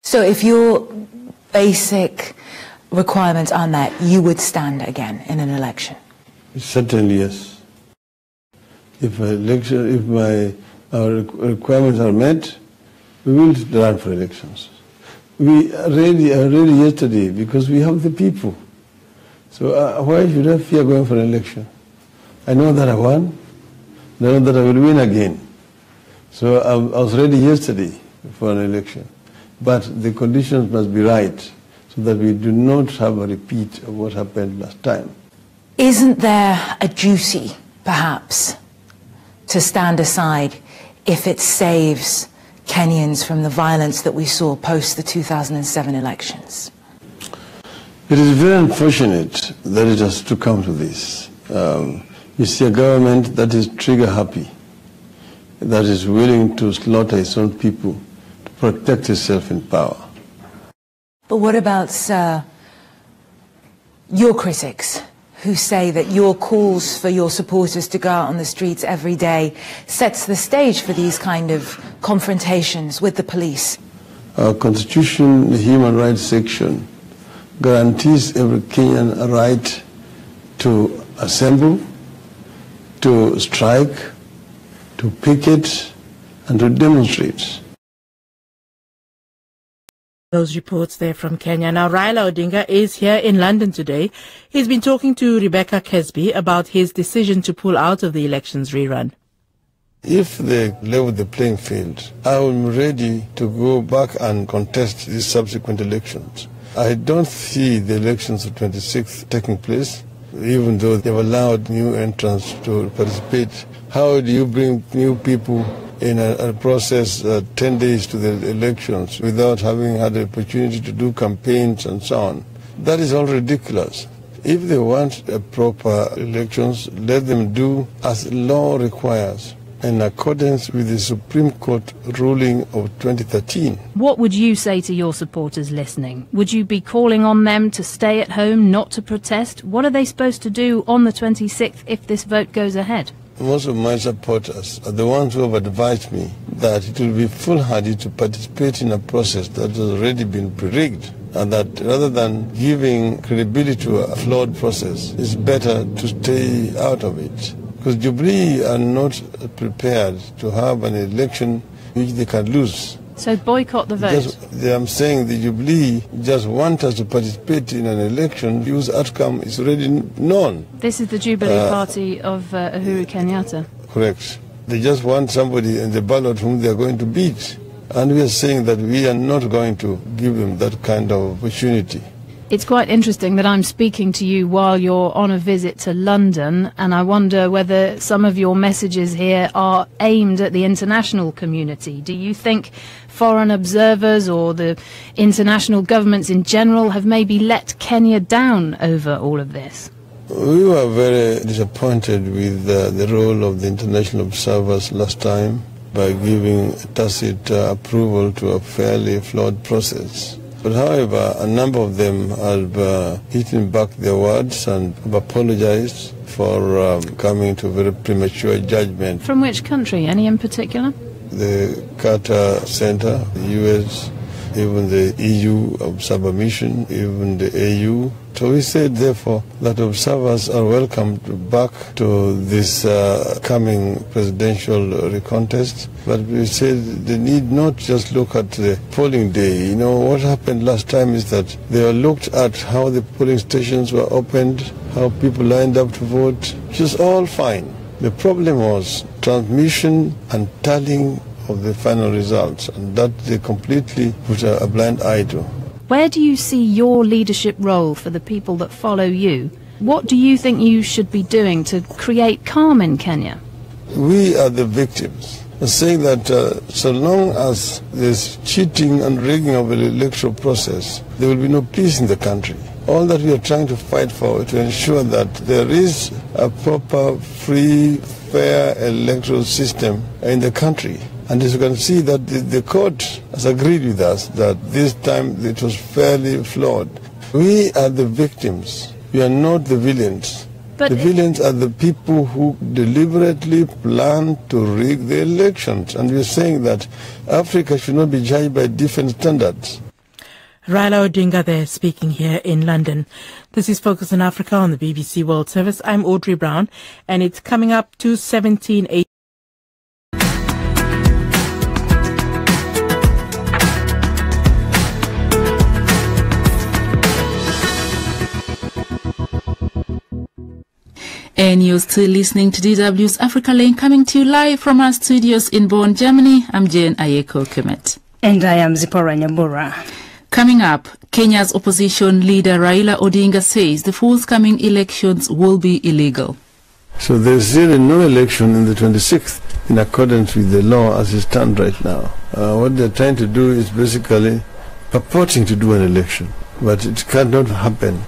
So if your basic requirements are met, you would stand again in an election? Certainly, yes. If our requirements are met, we will run for elections. We are ready yesterday because we have the people. So why should I fear going for an election? I know that I won. I know that I will win again. So I was ready yesterday for an election. But the conditions must be right so that we do not have a repeat of what happened last time. Isn't there a duty, perhaps, to stand aside if it saves Kenyans from the violence that we saw post the 2007 elections? It is very unfortunate that it has to come to this. You see a government that is trigger happy, that is willing to slaughter its own people to protect itself in power. But what about your critics, who say that your calls for your supporters to go out on the streets every day sets the stage for these kind of confrontations with the police? Our Constitution, the Human Rights section, guarantees every Kenyan a right to assemble, to strike, to picket, and to demonstrate. Those reports there from Kenya. Now, Raila Odinga is here in London today. He's been talking to Rebecca Kesby about his decision to pull out of the elections rerun. If they level the playing field, I am ready to go back and contest these subsequent elections. I don't see the elections of 26th taking place, even though they've allowed new entrants to participate. How do you bring new people in a process 10 days to the elections without having had the opportunity to do campaigns and so on? That is all ridiculous. If they want a proper elections, let them do as law requires, in accordance with the Supreme Court ruling of 2013. What would you say to your supporters listening? Would you be calling on them to stay at home, not to protest? What are they supposed to do on the 26th if this vote goes ahead? Most of my supporters are the ones who have advised me that it will be foolhardy to participate in a process that has already been pre-rigged, and that rather than giving credibility to a flawed process, it's better to stay out of it. Because Jubilee are not prepared to have an election which they can lose. So boycott the vote? I'm saying the Jubilee just want us to participate in an election whose outcome is already known. This is the Jubilee Party of Uhuru Kenyatta? Correct. They just want somebody in the ballot whom they are going to beat. And we are saying that we are not going to give them that kind of opportunity. It's quite interesting that I'm speaking to you while you're on a visit to London, and I wonder whether some of your messages here are aimed at the international community. Do you think foreign observers or the international governments in general have maybe let Kenya down over all of this? We were very disappointed with the role of the international observers last time by giving tacit approval to a fairly flawed process. But however, a number of them have eaten back their words and have apologized for coming to a very premature judgment. From which country? Any in particular? The Carter Center, the US, even the EU Observer Mission, even the AU. So we said, therefore, that observers are welcomed back to this coming presidential contest. But we said they need not just look at the polling day. You know, what happened last time is that they looked at how the polling stations were opened, how people lined up to vote, which is all fine. The problem was transmission and tallying of the final results, and that they completely put a blind eye to. Where do you see your leadership role for the people that follow you? What do you think you should be doing to create calm in Kenya? We are the victims. We're saying that so long as there's cheating and rigging of the electoral process, there will be no peace in the country. All that we are trying to fight for is to ensure that there is a proper, free, fair electoral system in the country. And as you can see, that the court has agreed with us that this time it was fairly flawed. We are the victims. We are not the villains. But the villains are the people who deliberately plan to rig the elections. And we are saying that Africa should not be judged by different standards. Raila Odinga there speaking here in London. This is Focus on Africa on the BBC World Service. I'm Audrey Brown, and it's coming up to 17:08. And you're still listening to DW's Africa Lane, coming to you live from our studios in Bonn, Germany. I'm Jane Ayeko Kemet. And I am Zipporah Nyambura. Coming up, Kenya's opposition leader Raila Odinga says the forthcoming elections will be illegal. So there's really no election in the 26th in accordance with the law as it stands right now. What they're trying to do is basically purporting to do an election, but it cannot happen.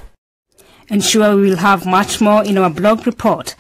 And sure, we will have much more in our blog report.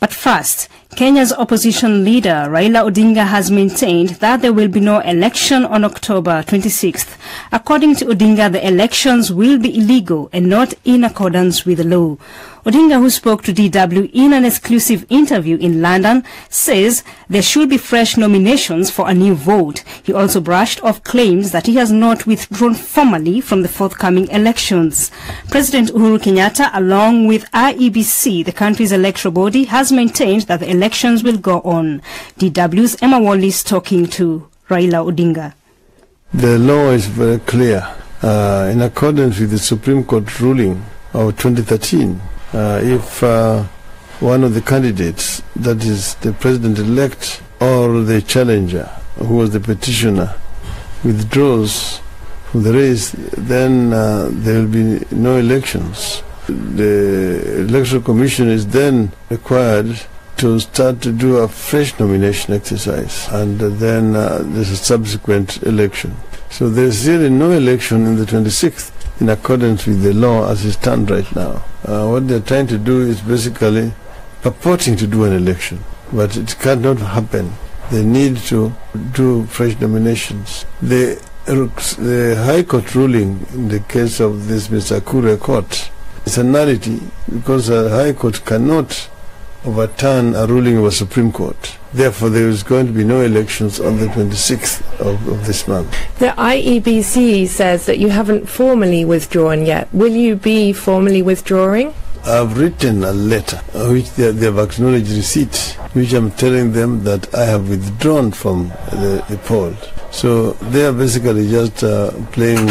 But first, Kenya's opposition leader Raila Odinga has maintained that there will be no election on October 26th. According to Odinga, the elections will be illegal and not in accordance with the law. Odinga, who spoke to DW in an exclusive interview in London, says there should be fresh nominations for a new vote. He also brushed off claims that he has not withdrawn formally from the forthcoming elections. President Uhuru Kenyatta, along with IEBC, the country's electoral body, has maintained that the elections will go on. DW's Emma Wallis talking to Raila Odinga. The law is very clear. In accordance with the Supreme Court ruling of 2013, if one of the candidates, that is the president-elect or the challenger, who was the petitioner, withdraws from the race, then there will be no elections. The Electoral Commission is then required to start to do a fresh nomination exercise, and then there's a subsequent election. So there's really no election in the 26th in accordance with the law as it stands right now. What they're trying to do is basically purporting to do an election, but it cannot happen. They need to do fresh nominations. The High Court ruling in the case of this Mr. Kure Court is a nullity, because the High Court cannot overturn a ruling of a Supreme Court. Therefore, there is going to be no elections on the 26th of this month. The IEBC says that you haven't formally withdrawn yet. Will you be formally withdrawing? I've written a letter which they have acknowledged receipt, which I'm telling them that I have withdrawn from the poll. So they are basically just playing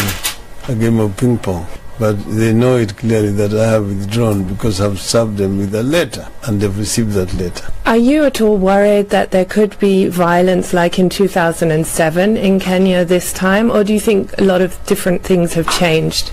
a game of ping pong. But they know it clearly that I have withdrawn because I've served them with a letter, and they've received that letter. Are you at all worried that there could be violence like in 2007 in Kenya this time, or do you think a lot of different things have changed?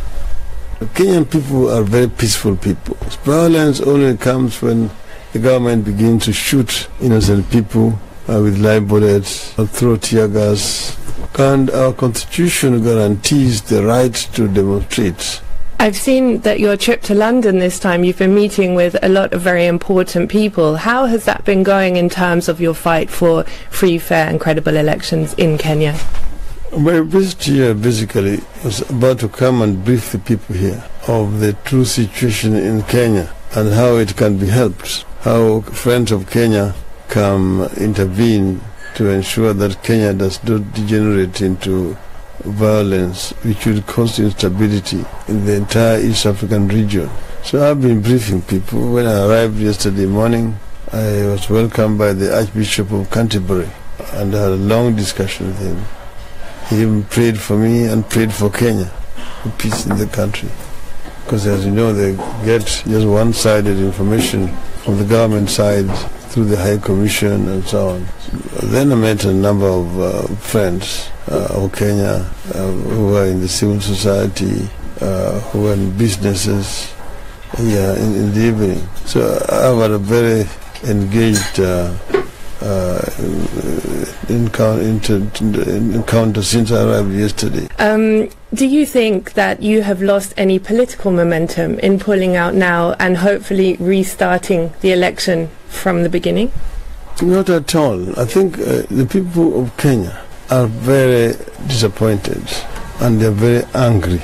Kenyan people are very peaceful people. Violence only comes when the government begins to shoot innocent people with live bullets or throw tear gas. And our constitution guarantees the right to demonstrate. I've seen that your trip to London this time, you've been meeting with a lot of very important people. How has that been going in terms of your fight for free, fair and credible elections in Kenya? My visit here basically was about to come and brief the people here of the true situation in Kenya and how it can be helped, how friends of Kenya can intervene to ensure that Kenya does not degenerate into violence which would cause instability in the entire East African region. So I've been briefing people. When I arrived yesterday morning, I was welcomed by the Archbishop of Canterbury and I had a long discussion with him. He even prayed for me and prayed for Kenya, for peace in the country. Because as you know, they get just one-sided information from the government side through the High Commission and so on. Then I met a number of friends of Kenya who are in the civil society, who are in businesses in the evening. So I've had a very engaged encounter since I arrived yesterday. Do you think that you have lost any political momentum in pulling out now and hopefully restarting the election from the beginning? Not at all. I think the people of Kenya are very disappointed and they're very angry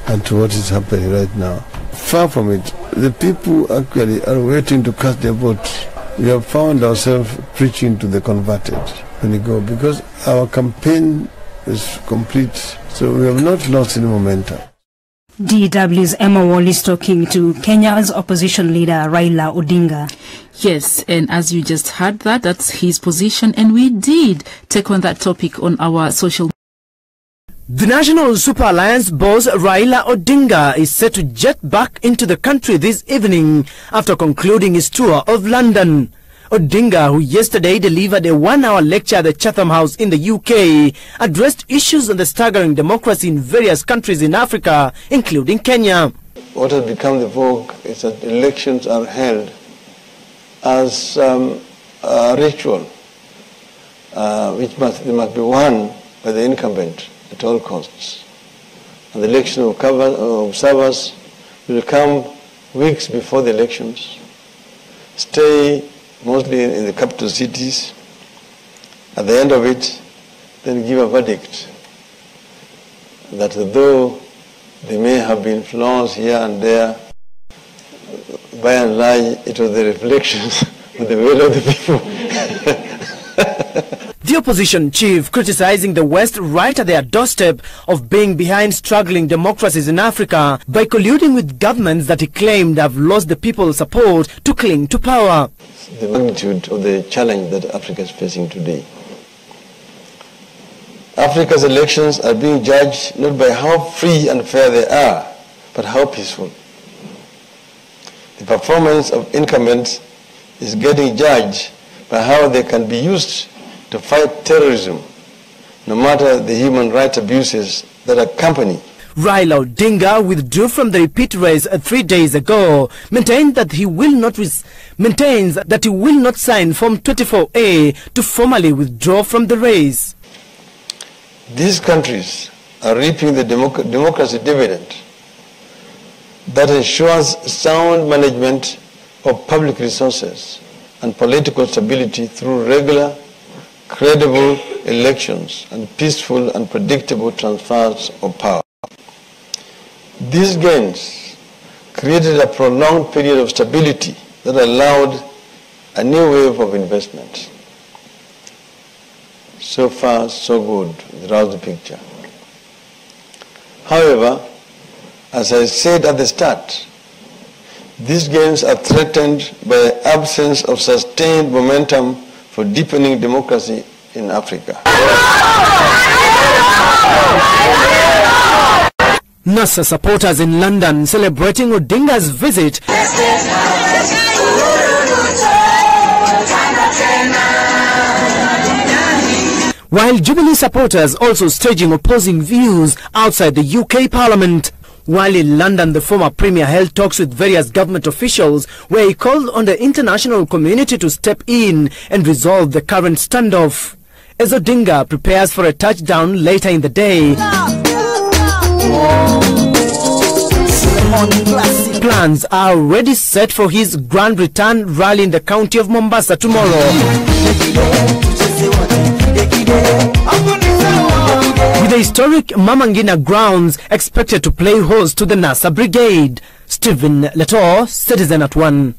at what is happening right now. Far from it, the people actually are waiting to cast their vote. We have found ourselves preaching to the converted when we go, because our campaign is complete, so we have not lost any momentum. DW's Emma Wallis talking to Kenya's opposition leader Raila Odinga. Yes, and as you just heard that's his position, and we did take on that topic on our social media. The National Super Alliance boss Raila Odinga is set to jet back into the country this evening after concluding his tour of London. Odinga, who yesterday delivered a 1-hour lecture at the Chatham House in the UK, addressed issues on the staggering democracy in various countries in Africa, including Kenya. What has become the vogue is that elections are held as a ritual, which must be won by the incumbent at all costs. And the election of observers will come weeks before the elections, stay mostly in the capital cities. At the end of it, then give a verdict that though there may have been flaws here and there, by and large, it was the reflections of the will of the people. The opposition chief criticizing the West right at their doorstep of being behind struggling democracies in Africa by colluding with governments that he claimed have lost the people's support to cling to power. The magnitude of the challenge that Africa is facing today. Africa's elections are being judged not by how free and fair they are, but how peaceful. The performance of incumbents is getting judged by how they can be used to fight terrorism, no matter the human rights abuses that accompany. Raila Odinga withdrew from the repeat race 3 days ago, maintains that he will not sign Form 24A to formally withdraw from the race. These countries are reaping the democracy dividend that ensures sound management of public resources and political stability through regular, credible elections and peaceful and predictable transfers of power. These gains created a prolonged period of stability that allowed a new wave of investment. So far, so good throughout the picture. However, as I said at the start, these gains are threatened by the absence of sustained momentum for deepening democracy in Africa. NASA supporters in London celebrating Odinga's visit. While Jubilee supporters also staging opposing views outside the UK Parliament. While in London, the former Premier held talks with various government officials where he called on the international community to step in and resolve the current standoff. As Odinga prepares for a touchdown later in the day, plans are already set for his grand return rally in the county of Mombasa tomorrow. With the historic Mamangina grounds expected to play host to the NASA Brigade. Stephen Letor, Citizen at 1.